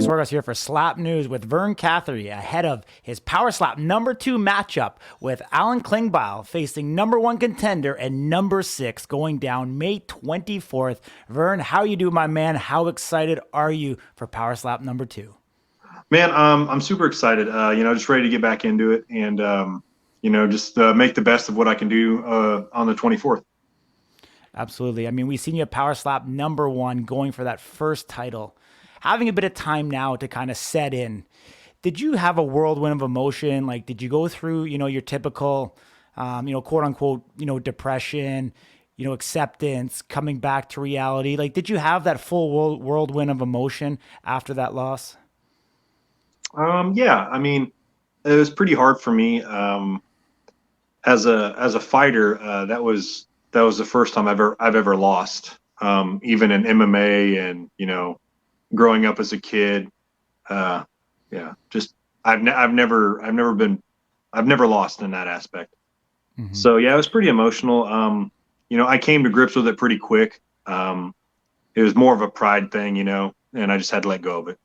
Corey Swargos here for Slap News with Vern Cathey ahead of his Power Slap #2 matchup with Alan Klingbeil facing #1 contender and #6 going down May 24th. Vern, how you do, my man? How excited are you for Power Slap #2? Man, I'm super excited. Just ready to get back into it and just make the best of what I can do on the 24th. Absolutely. I mean, we've seen you at Power Slap #1 going for that first title. Having a bit of time now to kind of set in. Did you have a whirlwind of emotion? Like, did you go through, your typical, quote unquote, depression, acceptance, coming back to reality? Like, did you have that full whirlwind of emotion after that loss? Yeah, I mean, it was pretty hard for me as a fighter. That was the first time I've ever lost. Even in MMA and growing up as a kid. Uh, yeah, just I've never lost in that aspect. Mm-hmm. So yeah, it was pretty emotional. I came to grips with it pretty quick. It was more of a pride thing, and I just had to let go of it.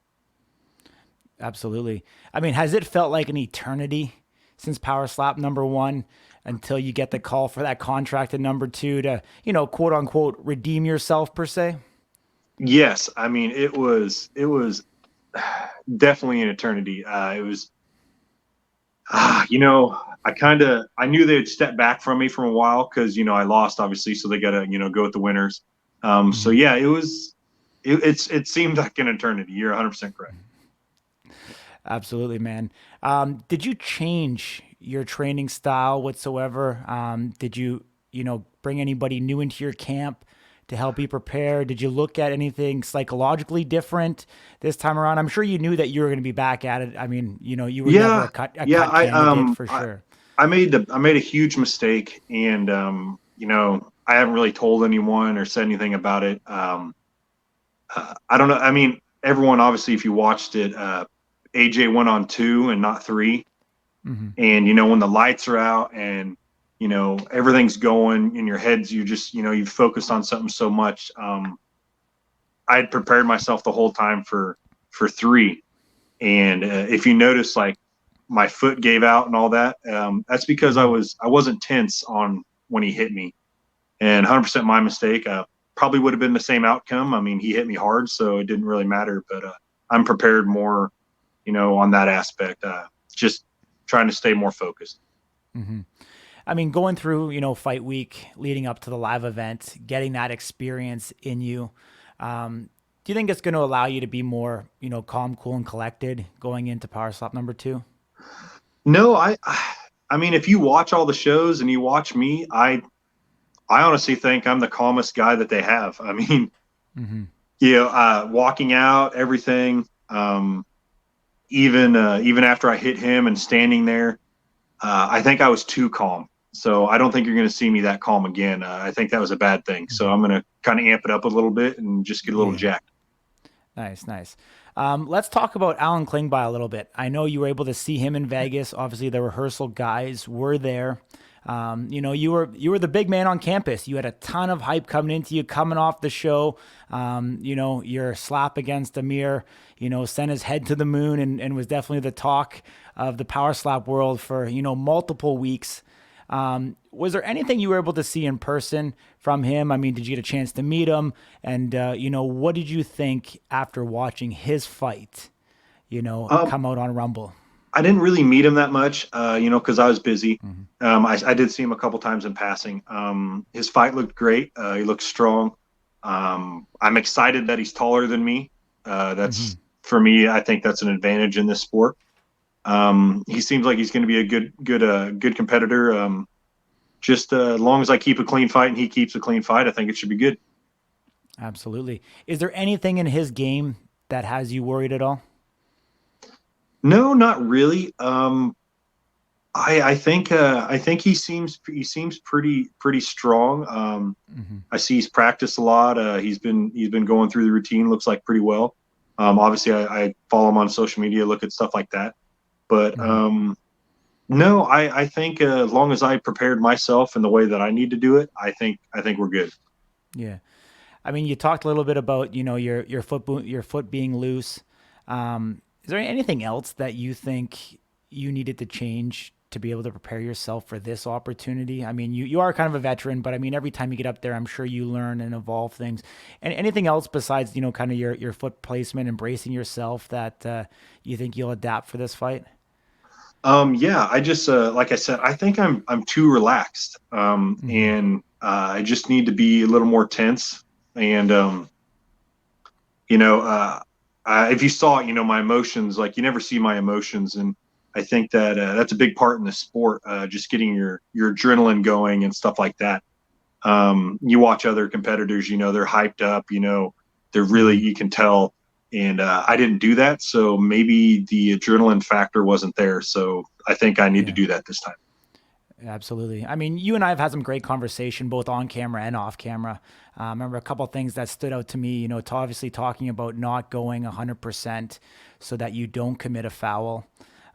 Absolutely. I mean, has it felt like an eternity since Power Slap #1 until you get the call for that contract at #2 to, quote unquote, redeem yourself per se? Yes, I mean it was definitely an eternity. It was, I knew they'd step back from me for a while because I lost obviously, so they got to go with the winners. So Mm-hmm. yeah, it seemed like an eternity. You're 100% correct. Absolutely, man. Did you change your training style whatsoever? Did you, bring anybody new into your camp to help you prepare? Did you look at anything psychologically different this time around? I'm sure you knew that you were going to be back at it. I mean, you were never Yeah, a yeah. cut candidate for sure. I made a huge mistake, and I haven't really told anyone or said anything about it. I don't know. I mean, everyone obviously, if you watched it, AJ went on 2 and not 3, Mm-hmm. and when the lights are out and everything's going in your heads, you just you focus on something so much. I had prepared myself the whole time for 3, and if you notice, like my foot gave out and all that, that's because Mm-hmm. I wasn't tense on when he hit me, and 100% my mistake. Probably would have been the same outcome. I mean, he hit me hard, so it didn't really matter. But I'm prepared more, on that aspect. Just trying to stay more focused. Mm-hmm. I mean, going through, fight week leading up to the live event, getting that experience in you, do you think it's going to allow you to be more, calm, cool, and collected going into Power Slap #2? No, I mean, if you watch all the shows and you watch me, I honestly think I'm the calmest guy that they have. I mean, Mm-hmm. walking out, everything. Even after I hit him and standing there, I think I was too calm. So I don't think you're going to see me that calm again. I think that was a bad thing. So Mm-hmm. I'm going to kind of amp it up a little bit and just get a little Yeah. jacked. Nice, nice. Let's talk about Alan Klingbeil a little bit. I know you were able to see him in Vegas. Obviously, the rehearsal guys were there. You were the big man on campus. You had a ton of hype coming into you, coming off the show. Your slap against Amir, sent his head to the moon and was definitely the talk of the power slap world for multiple weeks. Was there anything you were able to see in person from him? I mean, did you get a chance to meet him? And, what did you think after watching his fight, Um, come out on Rumble? I didn't really meet him that much, because I was busy. Mm-hmm. I did see him a couple times in passing. His fight looked great. He looked strong. I'm excited that he's taller than me. Mm-hmm. That's for me. I think that's an advantage in this sport. He seems like he's going to be a good competitor. Just as long as I keep a clean fight and he keeps a clean fight, I think it should be good. Absolutely. Is there anything in his game that has you worried at all? No, not really. I think he seems pretty strong. Mm-hmm. I see he's practiced a lot. He's been going through the routine. Looks like pretty well. Obviously, I follow him on social media, look at stuff like that. But Mm-hmm. no, I think as long as I prepared myself in the way that I need to do it, I think we're good. Yeah. I mean, you talked a little bit about your foot being loose. Is there anything else that you think you needed to change to be able to prepare yourself for this opportunity? I mean, you are kind of a veteran, but I mean, every time you get up there, I'm sure you learn and evolve things. And anything else besides, kind of your foot placement, embracing yourself that you think you'll adapt for this fight? Yeah, I just like I said, I think I'm too relaxed, Mm-hmm. and I just need to be a little more tense. And you know, if you saw it, my emotions, like you never see my emotions, and I think that that's a big part in the sport, just getting your adrenaline going and stuff like that. You watch other competitors, they're hyped up, they're really, Mm-hmm. you can tell. And I didn't do that, so maybe the adrenaline factor wasn't there. So I think I need to Yeah. do that this time. Absolutely. I mean, you and I have had some great conversation, both on camera and off camera. I remember a couple of things that stood out to me. To obviously talking about not going 100% so that you don't commit a foul.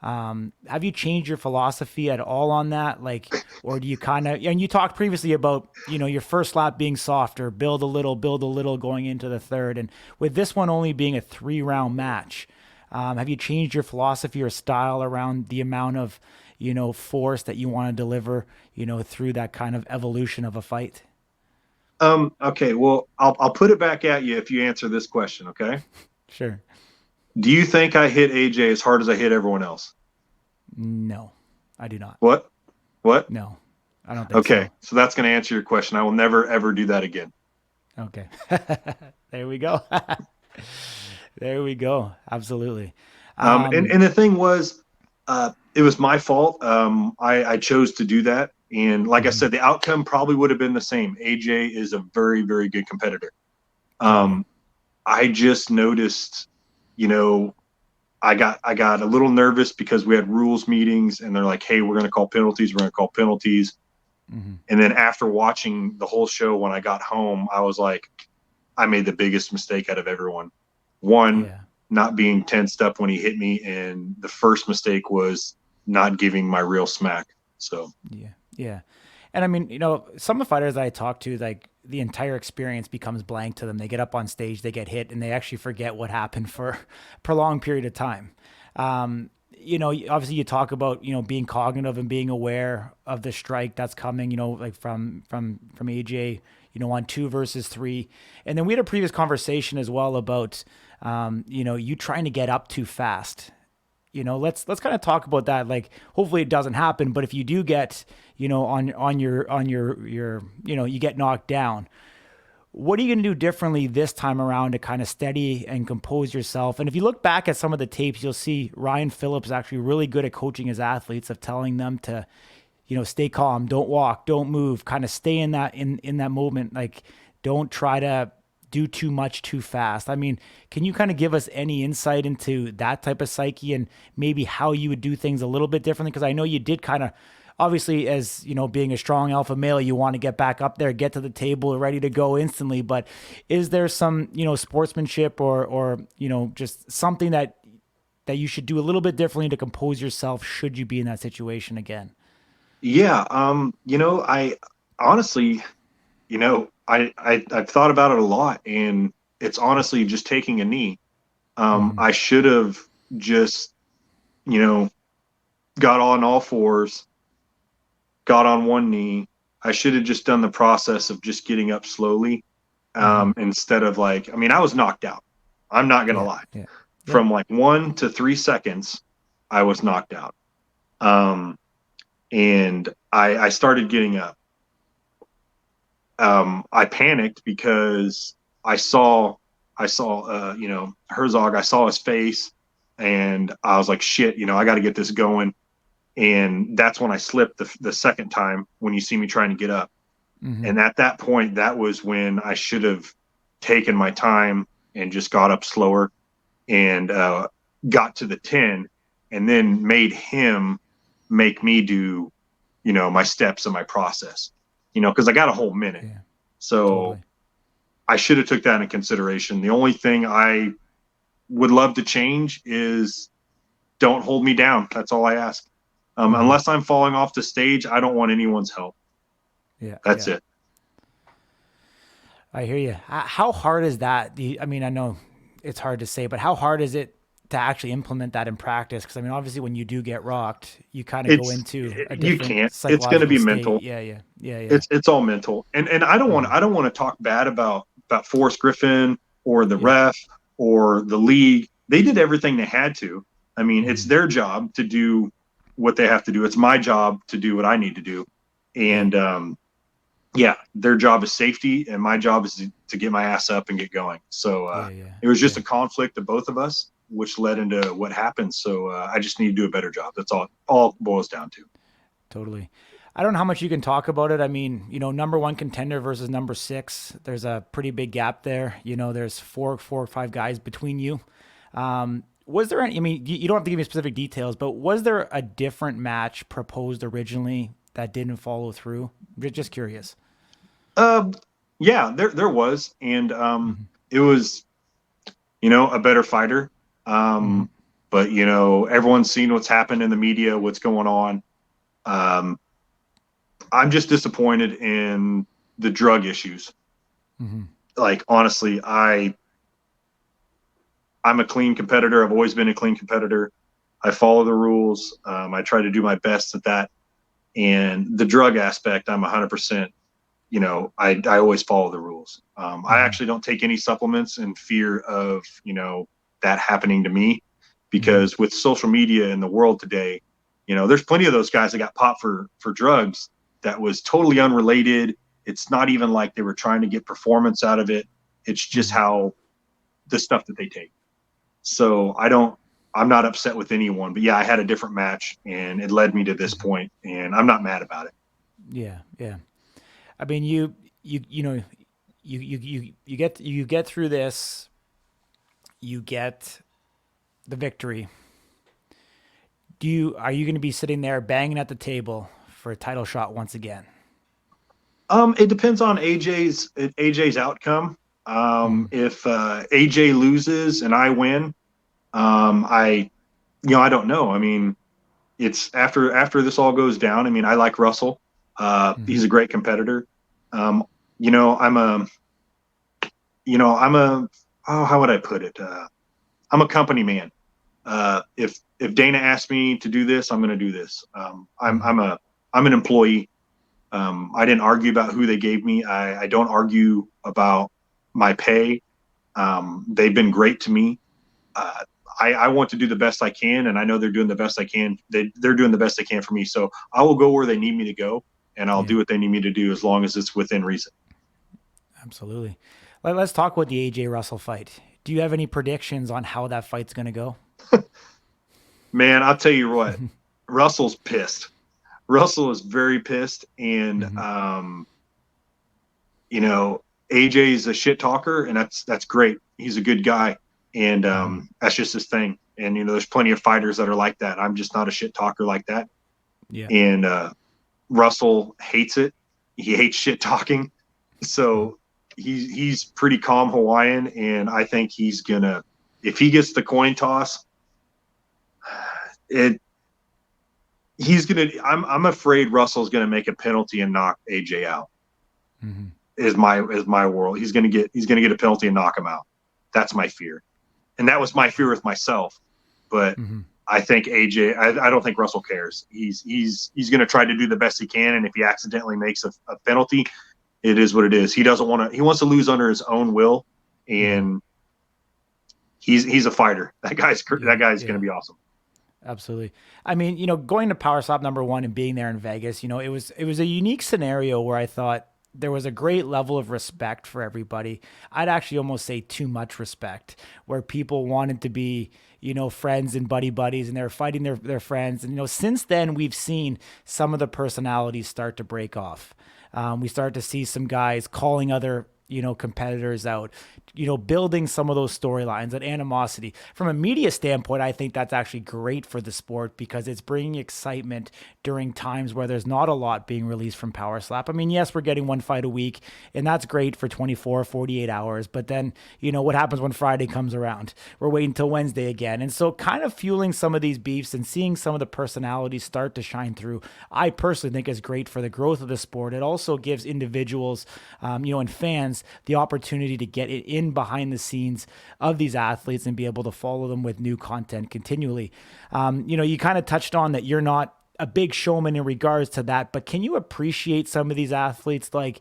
Have you changed your philosophy at all on that? Like, or do you kind of? And you talked previously about your first lap being softer, build a little going into the third, and with this one only being a 3-round match. Have you changed your philosophy or style around the amount of, force that you want to deliver, through that kind of evolution of a fight? Okay, well, I'll put it back at you if you answer this question. Okay, Sure. do you think I hit AJ as hard as I hit everyone else? No, I do not. What? What? No, I don't think Okay, so. so that's going to answer your question. I will never ever do that again. Okay. There we go. There we go. Absolutely. And the thing was, it was my fault. I chose to do that, and like I Mhm. said, the outcome probably would have been the same. AJ is a very very good competitor. Totally. Um, I just noticed, you know, I got a little nervous because we had rules meetings, and they're like, "Hey, we're going to call penalties. We're going to call penalties." Hmm. And then after watching the whole show, when I got home, I was like, I made the biggest mistake out of everyone. One, Yeah. not being tensed up when he hit me, and the first mistake was not giving my real smack. So, Yeah. Yeah. And I mean, some of the fighters I talk to, like the entire experience becomes blank to them. They get up on stage, they get hit, and they actually forget what happened for a prolonged period of time. Obviously you talk about, being cognitive and being aware of the strike that's coming, like from AJ, on 2 versus 3. And then we had a previous conversation as well about, you trying to get up too fast. Let's kind of talk about that. Like, hopefully it doesn't happen, but if you do get, on your, you get knocked down, what are you going to do differently this time around to kind of steady and compose yourself? And if you look back at some of the tapes, you'll see Ryan Phillips actually really good at coaching his athletes, of telling them to, stay calm, don't walk, don't move, kind of stay in that moment. Like, don't try to do too much too fast. I mean, can you kind of give us any insight into that type of psyche and maybe how you would do things a little bit differently? Because I know you did kind of, obviously, as being a strong alpha male, you want to get back up there, get to the table, ready to go instantly. But is there some sportsmanship or just something that you should do a little bit differently to compose yourself should you be in that situation again? yeah, I honestly, I've thought about it a lot, and it's honestly just taking a knee. Mm-hmm. I should have just, you know, got on all fours, got on one knee. I should have just done the process of just getting up slowly, Mm-hmm. instead of like, I mean, I was knocked out. I'm not gonna Yeah. lie. Yeah. Yeah. From like 1 to 3 seconds, I was knocked out. Um, and I started getting up. I panicked because I saw Herzog. I saw his face, and I was like, shit, I got to get this going. And that's when I slipped the second time, when you see me trying to get up. Mm-hmm. And at that point, that was when I should have taken my time and just got up slower, and got to the 10, and then made him make me do, my steps and my process, because I got a whole minute. Yeah. So Totally. I should have took that into consideration. The only thing I would love to change is, don't hold me down. That's all I ask. Mm-hmm. Unless I'm falling off the stage, I don't want anyone's help. Yeah. That's Yeah. it. I hear you. How hard is that? I mean, I know it's hard to say, but how hard is it to actually implement that in practice? Because I mean, obviously, when you do get rocked, you kind of go It's into a you different can't. It's going to psychological be state. mental. Yeah, yeah, yeah, yeah, It's all mental. And mm-hmm. I don't want to talk bad about Forrest Griffin or the Yeah, ref or the league. They did everything they had to. I mean, it's mm-hmm. their job to do what they have to do. It's my job to do what I need to do. Yeah, And yeah, their job is safety, and my job is to get my ass up and get going. So yeah, yeah, it was just yeah. a conflict of both of us, which led into what happened. So I just need to do a better job. That's all it boils down to. Totally. I don't know how much you can talk about it. I mean, number one contender versus number six. There's a pretty big gap there. There's four or five guys between you. Was there any? I mean, you don't have to give me specific details, but was there a different match proposed originally that didn't follow through? Just curious. Uh, yeah, there was, and Mm-hmm. it was a better fighter. Mm-hmm. But everyone's seen what's happened in the media, what's going on. Um, I'm just disappointed in the drug issues. Mm-hmm. Like honestly, I'm a clean competitor. I've always been a clean competitor. I follow the rules. I try to do my best at that. And the drug aspect, I'm 100%. I always follow the rules. I Mm-hmm. actually don't take any supplements in fear of that happening to me, Mm-hmm. because with social media in the world today, there's plenty of those guys that got popped for drugs that was totally unrelated. It's not even like they were trying to get performance out of it. It's just Mm-hmm. how the stuff that they take. So I'm not upset with anyone, but yeah, I had a different match and it led me to this Mm-hmm. point, and I'm not mad about it. Yeah, yeah. I mean, you know, you get through this. You get the victory. Are you going to be sitting there banging at the table for a title shot once again? It depends on AJ's outcome. Mm-hmm. If AJ loses and I win, I I don't know. I mean, it's after this all goes down. I mean, I like Russell. Mm-hmm. He's a great competitor. Um, I'm a oh, how would I put it? I'm a company man. If Dana asked me to do this, I'm going to do this. Mm-hmm. I'm an employee. I didn't argue about who they gave me. I don't argue about my pay. They've been great to me. Uh, I want to do the best I can, and I know they're doing the best I can. They're doing the best they can for me. So I will go where they need me to go, and I'll Yeah, do what they need me to do as long as it's within reason. absolutely. Let's talk about the AJ Russell fight. Do you have any predictions on how that fight's going to go? Man, I'll tell you what, Russell's pissed. Russell is very pissed, and Mm-hmm. you know, AJ's a shit talker, and that's great. He's a good guy, and Mm-hmm. that's just his thing. And there's plenty of fighters that are like that. I'm just not a shit talker like that. Yeah. And Russell hates it. He hates shit talking. Mm-hmm. So he's pretty calm Hawaiian, and I think he's gonna, if he gets the coin toss, it he's gonna. I'm afraid Russell's gonna make a penalty and knock AJ out. Mm-hmm. Is my world. He's gonna get a penalty and knock him out. That's my fear, and that was my fear with myself. But Mm-hmm. I think AJ. I don't think Russell cares. He's going to try to do the best he can, and if he accidentally makes a penalty, it is what it is. He doesn't want to. He wants to lose under his own will, Mm-hmm. and he's a fighter. Yeah. That guy's going Yeah. to be awesome. Absolutely. I mean, going to Power Slap number one and being there in Vegas, it was a unique scenario where I thought there was a great level of respect for everybody. I'd actually almost say too much respect, where people wanted to be, friends and buddies, and they were fighting their friends. And since then we've seen some of the personalities start to break off. We start to see some guys calling other competitors out, building some of those storylines and animosity. From a media standpoint, I think that's actually great for the sport because it's bringing excitement during times where there's not a lot being released from Power Slap. I mean, yes, we're getting one fight a week, and that's great for 24, 48 hours. But then, what happens when Friday comes around? We're waiting until Wednesday again. And so, kind of fueling some of these beefs and seeing some of the personalities start to shine through, I personally think is great for the growth of the sport. It also gives individuals, and fans fans the opportunity to get it in behind the scenes of these athletes and be able to follow them with new content continually. You kind of touched on that you're not a big showman in regards to that, but can you appreciate some of these athletes like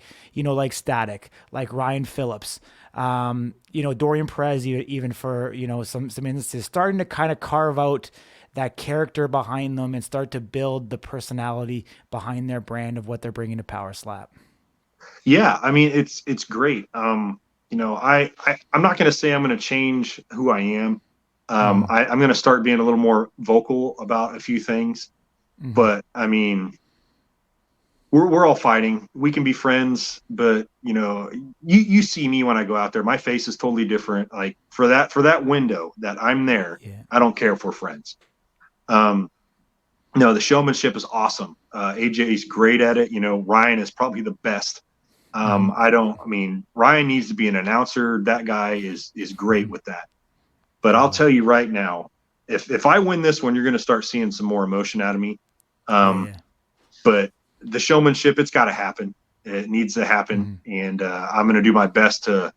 Static, like Ryan Phillips, Dorian Perez, even for, some instances, starting to kind of carve out that character behind them and start to build the personality behind their brand of what they're bringing to Power Slap? Yeah, I mean it's great. I'm not going to say I'm going to change who I am. Mm-hmm. I'm going to start being a little more vocal about a few things. Mm-hmm. But I mean, we're all fighting. We can be friends, but you see me when I go out there. My face is totally different. Like for that window that I'm there, Yeah. I don't care if we're friends. Um, no, the showmanship is awesome. AJ is great at it. Ryan is probably the best. Mm-hmm. I mean, Ryan needs to be an announcer. That guy is great Mm-hmm. with that. But I'll Totally. tell you right now, if I win this one, you're going to start seeing some more emotion out of me. Yeah. Um, Yeah. but the showmanship, it's got to happen. It needs to happen, Mm-hmm. and I'm going to do my best to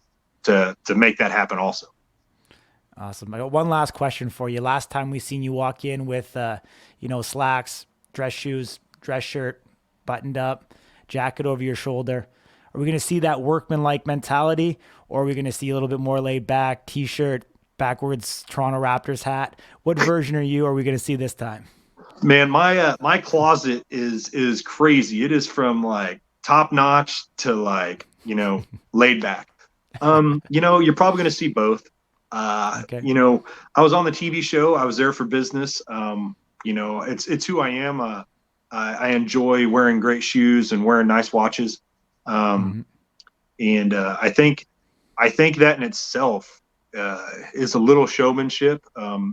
make that happen. Also, Awesome. I got one last question for you. Last time we seen you walk in with, slacks, dress shoes, dress shirt, buttoned up, jacket over your shoulder. Are we going to see that workman-like mentality, or are we going to see a little bit more laid back, t-shirt, backwards Toronto Raptors hat? What version are we going to see this time? man, my closet is crazy. It is from like top notch to like laid back. You're probably going to see both. Okay. I was on the TV show. I was there for business. It's who I am. I enjoy wearing great shoes and wearing nice watches. Um, Mm-hmm. and I think that in itself is a little showmanship.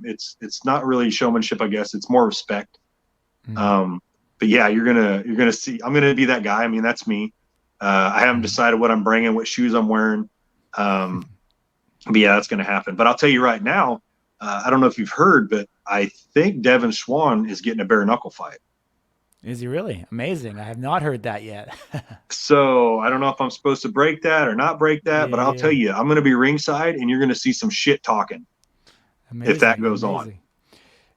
It's not really showmanship, I guess. It's more respect. Mm-hmm. Um, but yeah, you're gonna see. I'm gonna be that guy. I mean, that's me. I haven't Mm-hmm. decided what I'm bringing, what shoes I'm wearing. Um, but yeah, that's gonna happen. But I'll tell you right now. I don't know if you've heard, but I think Devin Schwann is getting a bare knuckle fight. Is he really? Amazing. I have not heard that yet. So I don't know if I'm supposed to break that or not break that, but I'll tell Yeah. you, I'm going to be ringside, and you're going to see some shit talking if that Amazing. goes on.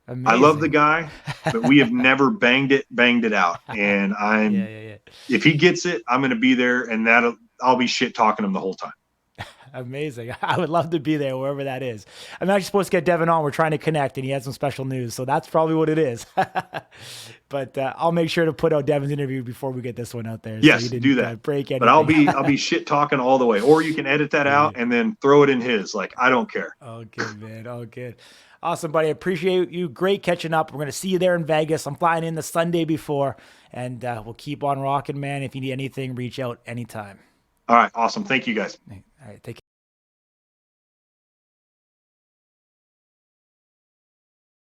Amazing. I love the Amazing. guy, but we have never banged it out. And Yeah, yeah, yeah. if he gets it, I'm going to be there, and I'll be shit talking him the whole time. Amazing. I would love to be there wherever that is. I'm actually supposed to get Devin on. We're trying to connect, and he had some special news. So that's probably what it is. But I'll make sure to put out Devin's interview before we get this one out there, so Yes, you do didn't that. break But I'll anything. be shit talking all the way, or you can edit that Yeah, out yeah. and then throw it in his. Like I don't care. Oh, good, man. Oh, good. Awesome, buddy. I appreciate you. Great catching up. We're going to see you there in Vegas. I'm flying in the Sunday before, and we'll keep on rocking, man. If you need anything, reach out anytime. All right, awesome. Thank you guys. All right. Take care.